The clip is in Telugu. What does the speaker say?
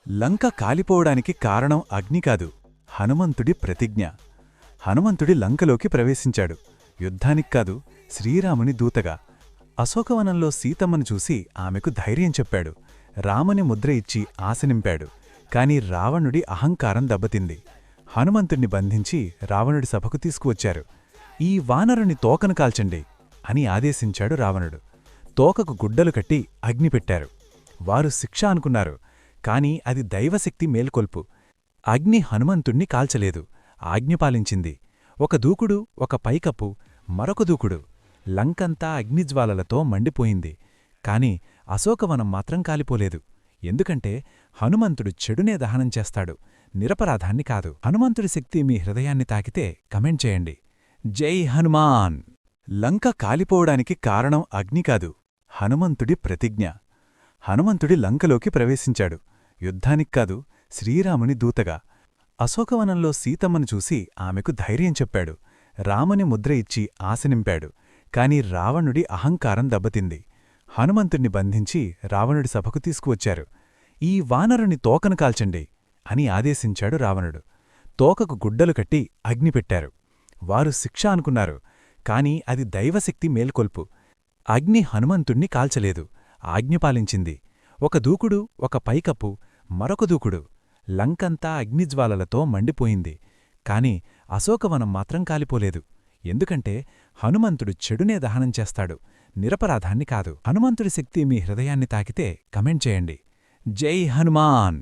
లంక కాలిపోవడానికి కారణం అగ్ని కాదు, హనుమంతుడి ప్రతిజ్ఞ. హనుమంతుడి లంకలోకి ప్రవేశించాడు. యుద్ధానికి కాదు, శ్రీరాముని దూతగా. అశోకవనంలో సీతమ్మను చూసి ఆమెకు ధైర్యం చెప్పాడు. రాముని ముద్ర ఇచ్చి ఆశనింపాడు. కాని రావణుడి అహంకారం దెబ్బతింది. హనుమంతుణ్ణి బంధించి రావణుడి సభకు తీసుకువచ్చారు. ఈ వానరుని తోకను కాల్చండి అని ఆదేశించాడు రావణుడు. తోకకు గుడ్డలు కట్టి అగ్ని పెట్టారు. వారు శిక్ష అనుకున్నారు. కాని అది దైవశక్తి మేల్కొల్పు. అగ్ని హనుమంతుణ్ణి కాల్చలేదు, ఆజ్ఞపాలించింది. ఒక దూకుడు, ఒక పైకప్పు, మరొక దూకుడు. లంకంతా అగ్నిజ్వాలలతో మండిపోయింది. కాని అశోకవనం మాత్రం కాలిపోలేదు. ఎందుకంటే హనుమంతుడు చెడునే దహనం చేస్తాడు, నిరపరాధాన్ని కాదు. హనుమంతుడి శక్తి మీ హృదయాన్ని తాకితే కమెంట్ చేయండి. జై హనుమాన్. లంక కాలిపోవడానికి కారణం అగ్ని కాదు, హనుమంతుడి ప్రతిజ్ఞ. హనుమంతుడి లంకలోకి ప్రవేశించాడు. యుద్ధానికి కాదు, శ్రీరాముని దూతగా. అశోకవనంలో సీతమ్మను చూసి ఆమెకు ధైర్యం చెప్పాడు. రాముని ముద్ర ఇచ్చి ఆశనింపాడు. కాని రావణుడి అహంకారం దెబ్బతింది. హనుమంతుణ్ణి బంధించి రావణుడి సభకు తీసుకువచ్చారు. ఈ వానరుని తోకను కాల్చండి అని ఆదేశించాడు రావణుడు. తోకకు గుడ్డలు కట్టి అగ్ని పెట్టారు. వారు శిక్ష అనుకున్నారు. కాని అది దైవశక్తి మేల్కొల్పు. అగ్ని హనుమంతుణ్ణి కాల్చలేదు, ఆజ్ఞపాలించింది. ఒక దూకుడు, ఒక పైకప్పు, మరొక దూకుడు. లంకంతా అగ్నిజ్వాలలతో మండిపోయింది. కాని అశోకవనం మాత్రం కాలిపోలేదు. ఎందుకంటే హనుమంతుడు చెడునే దహనం చేస్తాడు, నిరపరాధాన్ని కాదు. హనుమంతుడి శక్తి మీ హృదయాన్ని తాకితే కమెంట్ చేయండి. జై హనుమాన్.